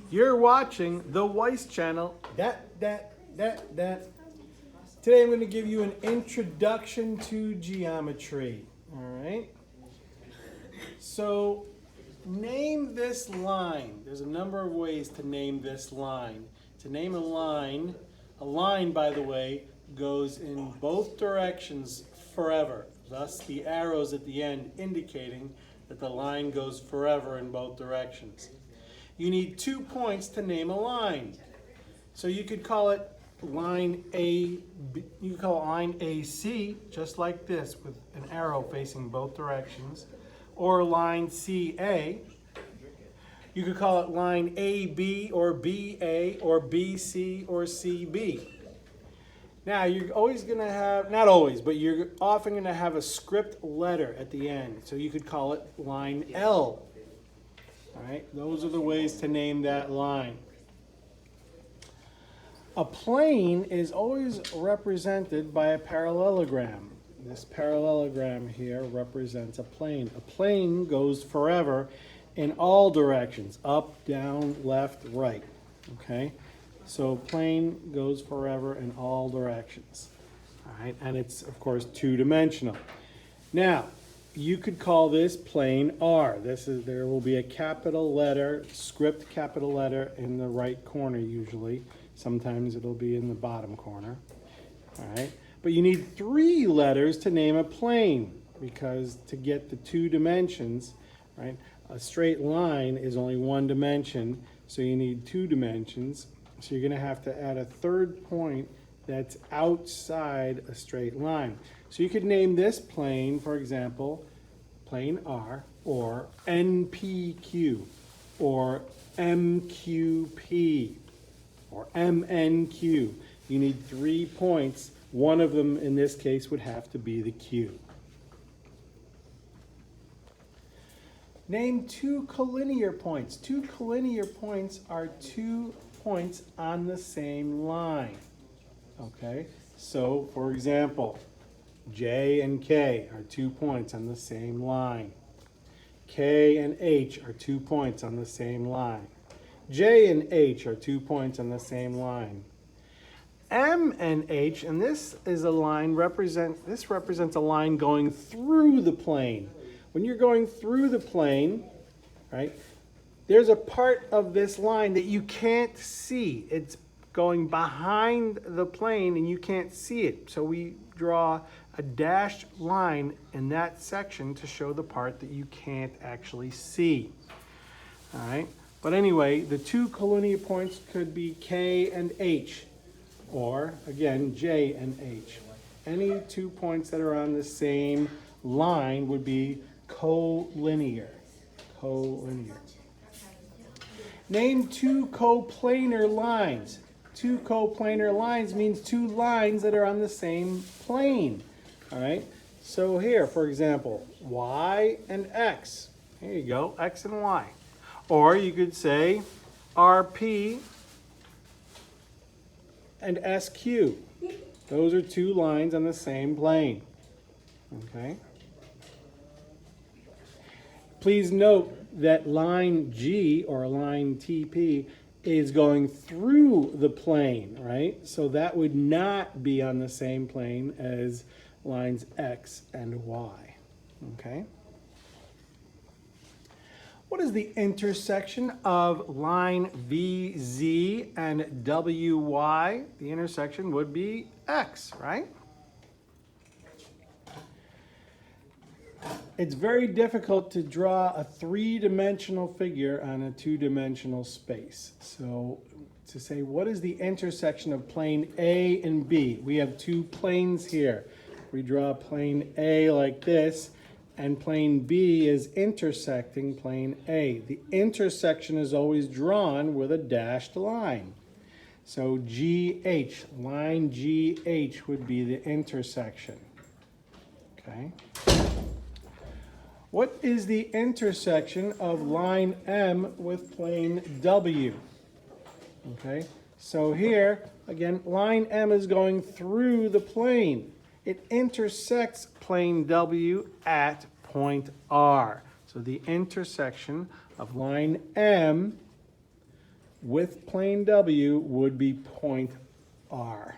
You're watching the Weiss channel. Today I'm going to give you an introduction to geometry. All right. So name this line. There's a number of ways to name this line. To name a line, by the way, goes in both directions forever. Thus the arrows at the end indicating that the line goes forever in both directions. You need 2 points to name a line. So you could call it line A, you could call it line AC, just like this, with an arrow facing both directions, or line CA. You could call it line AB or BA or BC or CB. Now you're always going to have, not always, but you're often going to have a script letter at the end. So you could call it line L. All right, those are the ways to name that line. A plane is always represented by a parallelogram. This parallelogram here represents a plane. A plane goes forever in all directions, up, down, left, right. Okay, so plane goes forever in all directions. All right, and it's of course two-dimensional. Now, you could call this plane R. There will be a capital letter, script capital letter in the right corner usually. Sometimes it'll be in the bottom corner. All right, but you need 3 letters to name a plane because to get the 2 dimensions, right? A straight line is only 1 dimension, so you need 2 dimensions. So you're going to have to add a 3rd point that's outside a straight line. So you could name this plane, for example, plane R, or NPQ, or MQP, or MNQ. You need 3 points. One of them, in this case, would have to be the Q. Name 2 collinear points. 2 collinear points are 2 points on the same line. Okay, so for example, J and K are 2 points on the same line. K and H are 2 points on the same line. J and H are 2 points on the same line. M and H, and this is a line represents a line going through the plane. When you're going through the plane, right, there's a part of this line that you can't see. It's going behind the plane and you can't see it. So we draw a dashed line in that section to show the part that you can't actually see. All right, but anyway, the 2 collinear points could be K and H, or again, J and H. Any 2 points that are on the same line would be collinear. Collinear. Name 2 coplanar lines. 2 coplanar lines means 2 lines that are on the same plane. All right, so here, for example, Y and X. Here you go, X and Y. Or you could say RP and SQ. Those are 2 lines on the same plane. Okay. Please note that line G, or line TP, is going through the plane, right? So that would not be on the same plane as lines X and Y, okay? What is the intersection of line VZ and WY? The intersection would be X, right? It's very difficult to draw a 3-dimensional figure on a 2-dimensional space. So to say what is the intersection of plane A and B? We have 2 planes here. We draw plane A like this, and plane B is intersecting plane A. The intersection is always drawn with a dashed line. So GH, line GH would be the intersection. Okay. What is the intersection of line M with plane W? Okay, so here, again, line M is going through the plane. It intersects plane W at point R. So the intersection of line M with plane W would be point R.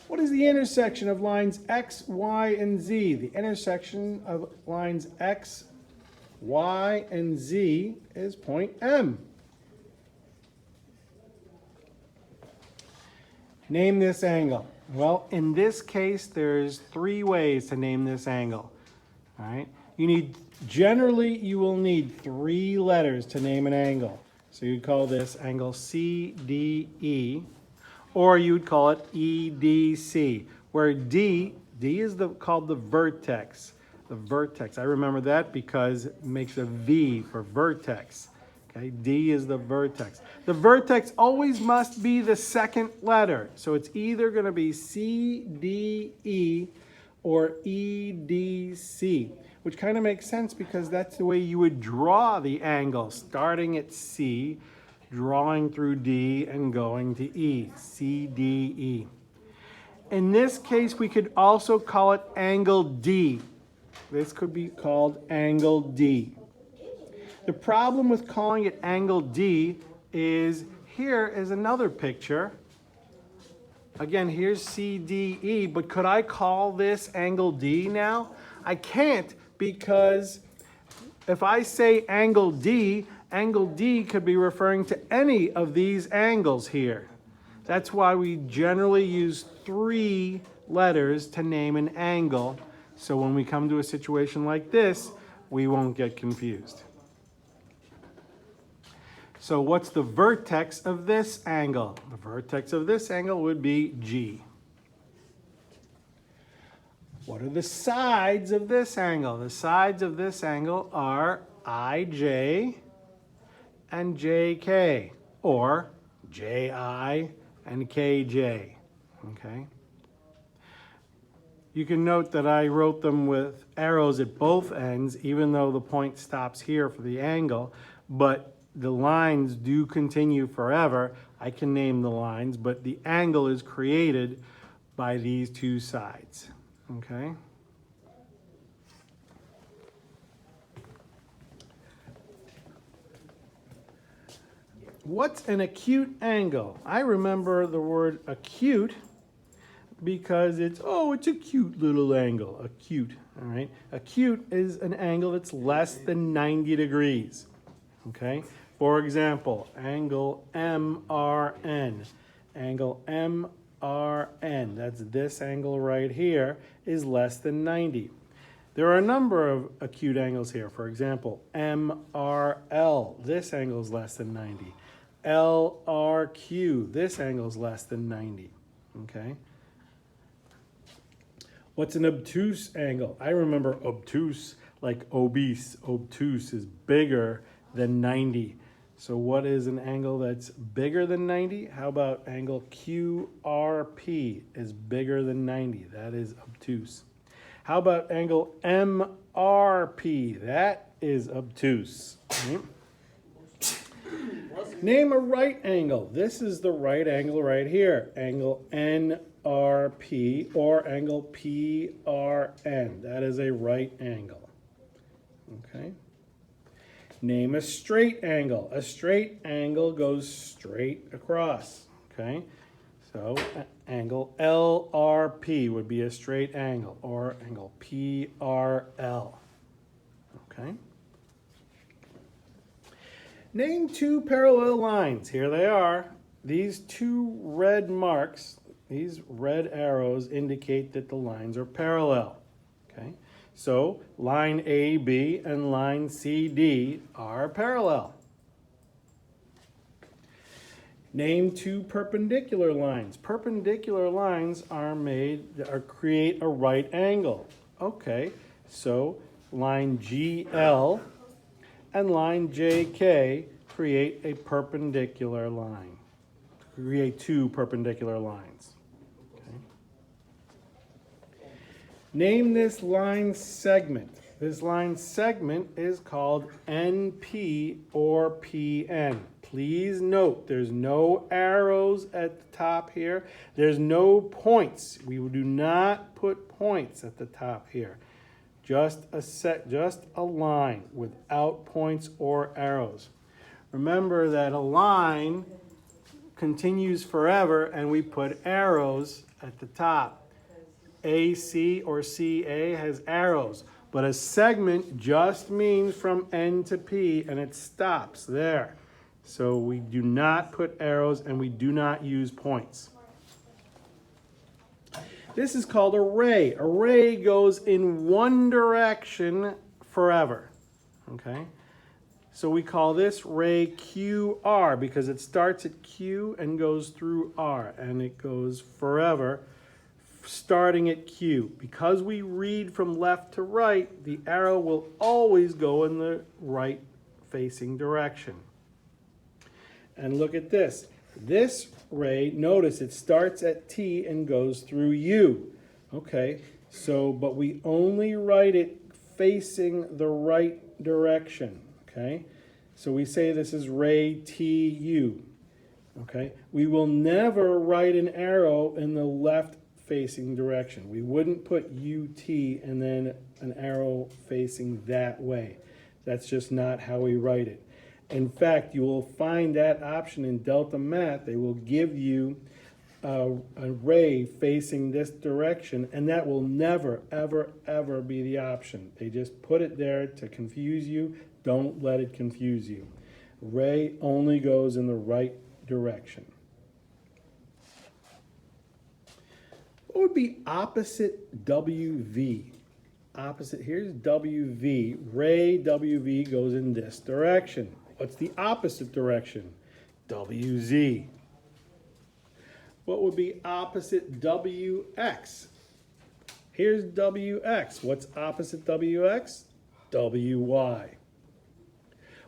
What is the intersection of lines X, Y, and Z? The intersection of lines X, Y, and Z is point M. Name this angle. Well, in this case, there's 3 ways to name this angle. All right. Generally, you will need 3 letters to name an angle. So you'd call this angle CDE, or you'd call it EDC, where D is called the vertex. The vertex. I remember that because it makes a V for vertex. Okay, D is the vertex. The vertex always must be the second letter. So it's either going to be CDE or EDC, which kind of makes sense because that's the way you would draw the angle, starting at C, drawing through D, and going to E, CDE. In this case, we could also call it angle D. This could be called angle D. The problem with calling it angle D is here is another picture. Again, here's CDE, but could I call this angle D now? I can't, because if I say angle D could be referring to any of these angles here. That's why we generally use 3 letters to name an angle. So when we come to a situation like this, we won't get confused. So what's the vertex of this angle? The vertex of this angle would be G. What are the sides of this angle? The sides of this angle are IJ and JK, or JI and KJ, okay? You can note that I wrote them with arrows at both ends, even though the point stops here for the angle, but the lines do continue forever. I can name the lines, but the angle is created by these 2 sides, okay? What's an acute angle? I remember the word acute because it's a cute little angle, acute, all right? Acute is an angle that's less than 90 degrees, okay? For example, angle MRN. Angle MRN, that's this angle right here, is less than 90. There are a number of acute angles here. For example, MRL, this angle is less than 90. LRQ, this angle is less than 90, okay? What's an obtuse angle? I remember obtuse, like obese. Obtuse is bigger than 90. So what is an angle that's bigger than 90? How about angle QRP is bigger than 90? That is obtuse. How about angle MRP? That is obtuse. Right? Name a right angle. This is the right angle right here. Angle NRP or angle PRN. That is a right angle. Okay. Name a straight angle. A straight angle goes straight across, okay? So angle LRP would be a straight angle, or angle PRL, okay? Name 2 parallel lines. Here they are. These 2 red marks, these red arrows indicate that the lines are parallel, okay? So line AB and line CD are parallel. Name 2 perpendicular lines. Perpendicular lines create a right angle. Okay, so line GL and line JK create a perpendicular line. Create 2 perpendicular lines. Name this line segment. This line segment is called NP or PN. Please note there's no arrows at the top here. There's no points. We do not put points at the top here. Just a line without points or arrows. Remember that a line continues forever, and we put arrows at the top. AC or CA has arrows, but a segment just means from N to P, and it stops there. So we do not put arrows, and we do not use points. This is called a ray. A ray goes in one direction forever, okay? So we call this ray QR because it starts at Q and goes through R, and it goes forever starting at Q. Because we read from left to right, the arrow will always go in the right facing direction. And look at this. This ray, notice it starts at T and goes through U. Okay, so, but we only write it facing the right direction. Okay, so we say this is ray TU. Okay, we will never write an arrow in the left facing direction. We wouldn't put UT and then an arrow facing that way. That's just not how we write it. In fact, you will find that option in Delta Math. They will give you a ray facing this direction, and that will never, ever, ever be the option. They just put it there to confuse you. Don't let it confuse you. Ray only goes in the right direction. What would be opposite WV? Opposite, here's WV. Ray WV goes in this direction. What's the opposite direction? WZ. What would be opposite WX? Here's WX. What's opposite WX? WY.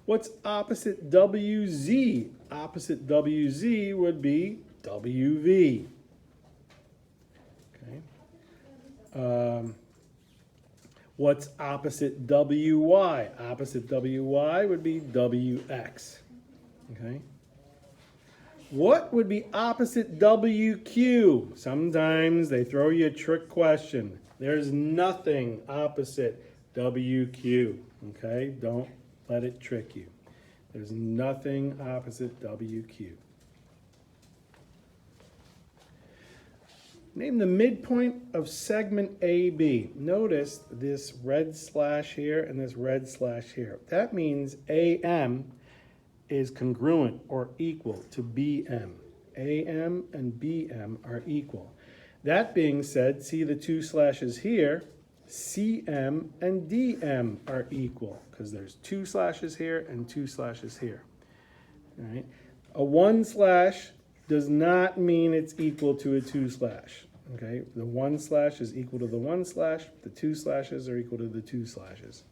What's opposite WZ? Opposite WZ would be WV. Okay. What's opposite WY? Opposite WY would be WX. Okay. What would be opposite WQ? Sometimes they throw you a trick question. There's nothing opposite WQ. Okay, don't let it trick you. There's nothing opposite WQ. Name the midpoint of segment AB. Notice this red slash here and this red slash here. That means AM is congruent or equal to BM. AM and BM are equal. That being said, see the two slashes here, CM and DM are equal because there's two slashes here and two slashes here. All right. A one slash does not mean it's equal to a two slash. Okay, the one slash is equal to the one slash, the two slashes are equal to the two slashes.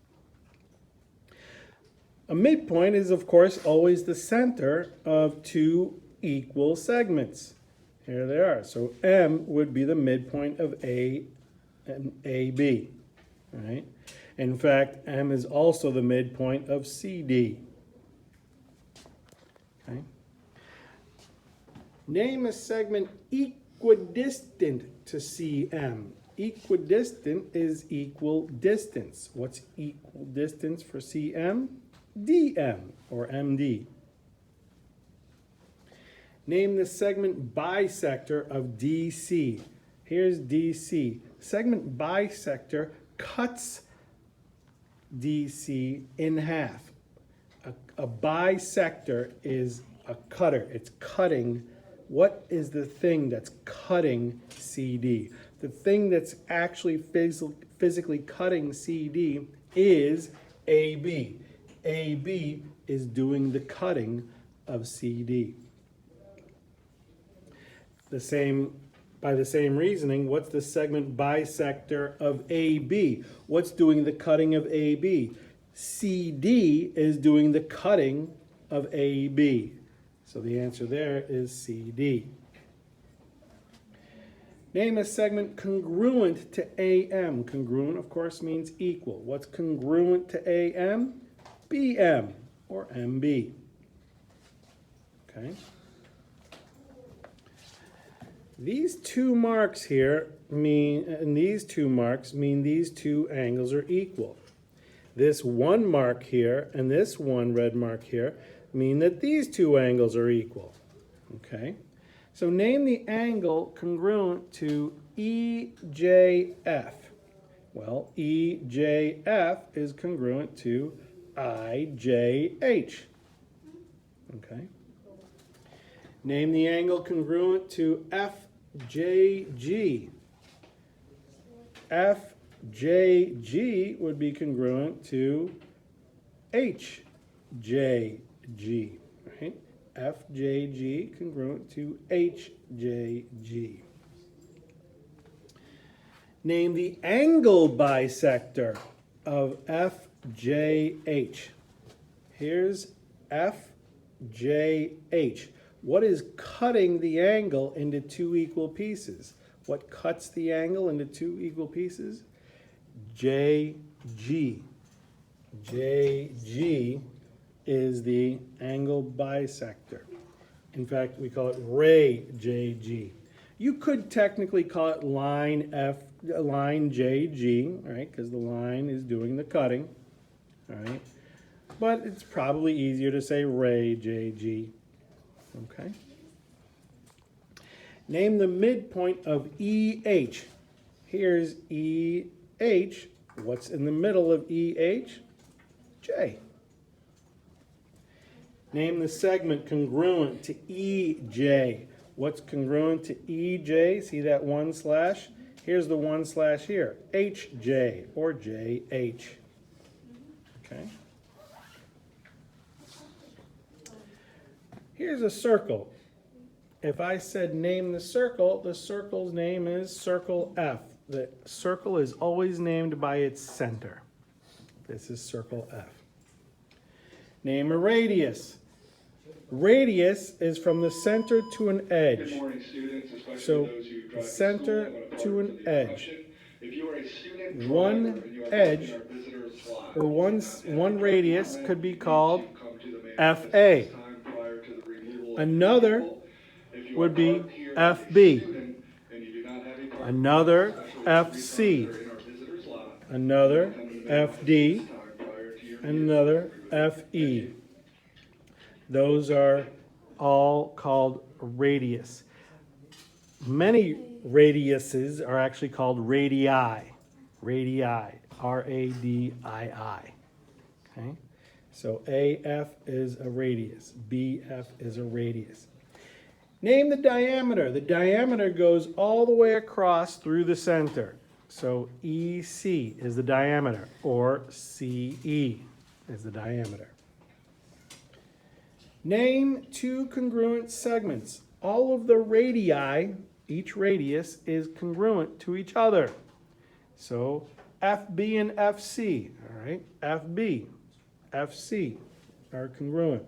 A midpoint is, of course, always the center of two equal segments. Here they are. So M would be the midpoint of A and AB. Right? In fact, M is also the midpoint of CD. Okay. Name a segment equidistant to CM. Equidistant is equal distance. What's equal distance for CM? DM, or MD. Name the segment bisector of DC. Here's DC. Segment bisector cuts DC in half. A bisector is a cutter. It's cutting. What is the thing that's cutting CD? The thing that's actually physically cutting CD is AB. AB is doing the cutting of CD. By the same reasoning, what's the segment bisector of AB? What's doing the cutting of AB? CD is doing the cutting of AB. So the answer there is CD. Name a segment congruent to AM. Congruent, of course, means equal. What's congruent to AM? BM, or MB. Okay. These two marks here mean these two angles are equal. This one mark here and this one red mark here mean that these two angles are equal. Okay? So name the angle congruent to EJF. Well, EJF is congruent to IJH. Okay? Name the angle congruent to FJG. FJG would be congruent to HJG, right? FJG congruent to HJG. Name the angle bisector of FJH. Here's FJH. What is cutting the angle into two equal pieces? What cuts the angle into two equal pieces? JG. JG is the angle bisector. In fact, we call it ray JG. You could technically call it line JG, right? Because the line is doing the cutting, all right? But it's probably easier to say ray JG, okay? Name the midpoint of EH. Here's EH. What's in the middle of EH? J. Name the segment congruent to EJ. What's congruent to EJ? See that one slash? Here's the one slash here. HJ or JH. Okay. Here's a circle. If I said name the circle's name is circle F. The circle is always named by its center. This is circle F. Name a radius. Radius is from the center to an edge. Good morning, students, especially So those who drive to center school. I wanna to an forward the edge. question. If you are a student One driver and you have edge our visitors slot, or one radius could be called come to the main FA. office time prior to the removal of Another vehicle. If you would are be parked here as a FB. student and you do not have a parking Another spot, especially FC. refunds that are in our visitors lot, Another come to the main office FD. time prior to your And another FE. Those are all called radius. Many radiuses are actually called radii. Radii, RADII. Okay? So AF is a radius, BF is a radius. Name the diameter. The diameter goes all the way across through the center. So EC is the diameter, or CE is the diameter. Name two congruent segments. All of the radii, each radius, is congruent to each other. So FB and FC, all right? FB, FC are congruent.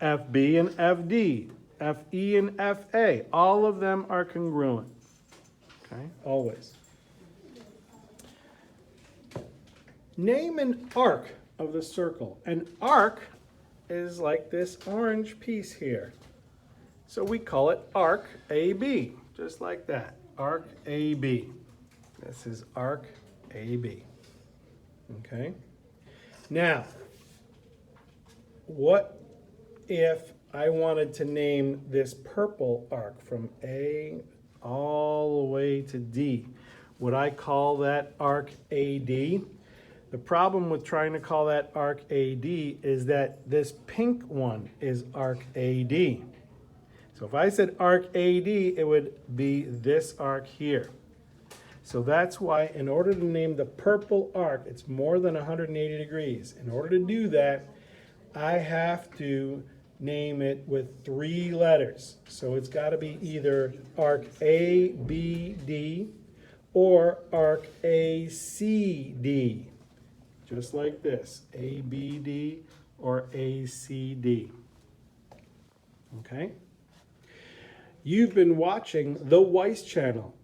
FB and FD, FE and FA, all of them are congruent. Okay, always. Name an arc of the circle. An arc is like this orange piece here. So we call it arc AB, just like that, arc AB. This is arc AB, okay? Now, what if I wanted to name this purple arc from A all the way to D? Would I call that arc AD? The problem with trying to call that arc AD is that this pink one is arc AD. So if I said arc AD, it would be this arc here. So that's why in order to name the purple arc, it's more than 180 degrees. In order to do that, I have to name it with 3 letters. So it's got to be either arc ABD or arc ACD. Just like this, ABD or ACD. Okay? You've been watching the Weiss channel.